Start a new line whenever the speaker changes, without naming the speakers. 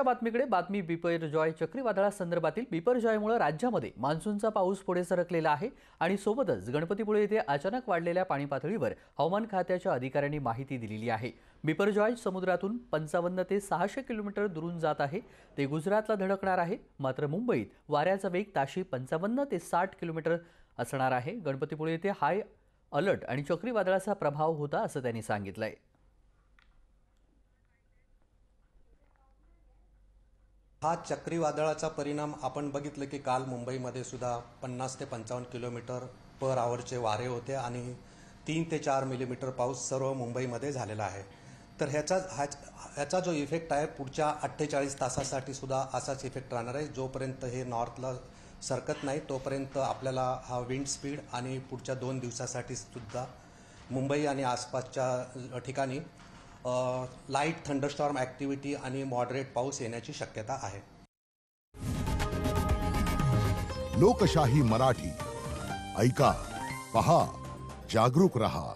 बातमीकडे बातमी बिपरजॉय चक्रीवादळासंदर्भातील बिपरजॉयमुळे राज्यामध्ये मान्सूनचा पाऊस पुढे सरकलेला आहे आणि सोबतच गणपतीपुळे येथे अचानक वाढलेल्या पाणी पातळीवर हवामान खात्याच्या अधिकाऱ्यांनी माहिती दिलेली आहे। बिपरजॉय समुद्रातून 55 ते 600 किलोमीटर दुरून जात आहे। ते गुजरातला धडकणार आहे। मात्र मुंबईत वाऱ्याचा वेग ताशी 55 ते 60 किलोमीटर असणार आहे। गणपतीपुळे येथे हाय अलर्ट आणि चक्रीवादळाचा प्रभाव होता असं त्यांनी सांगितलंय।
हा चक्रीवादळाचा परिणाम आपण बघितलं की काल मुंबईमध्ये सुद्धा 50 ते 55 किलोमीटर पर आवरचे वारे होते आणि 3 ते 4 मिलीमीटर पाऊस सर्व मुंबईमध्ये झालेला आहे। तर ह्याचा जो इफेक्ट आहे पुढच्या 48 तासासाठी सुद्धा असाच इफेक्ट राहणार आहे। जोपर्यंत हे नॉर्थला सरकत नाही तोपर्यंत आपल्याला हा विंड स्पीड आणि पुढच्या 2 दिवसासाठी सुद्धा मुंबई आणि आसपासच्या ठिकाणी लाईट थंडरस्टॉर्म ॲक्टिव्हिटी आणि मॉडरेट पाऊस येण्याची शक्यता आहे।
लोकशाही मराठी ऐका, पहा, जागरूक रहा।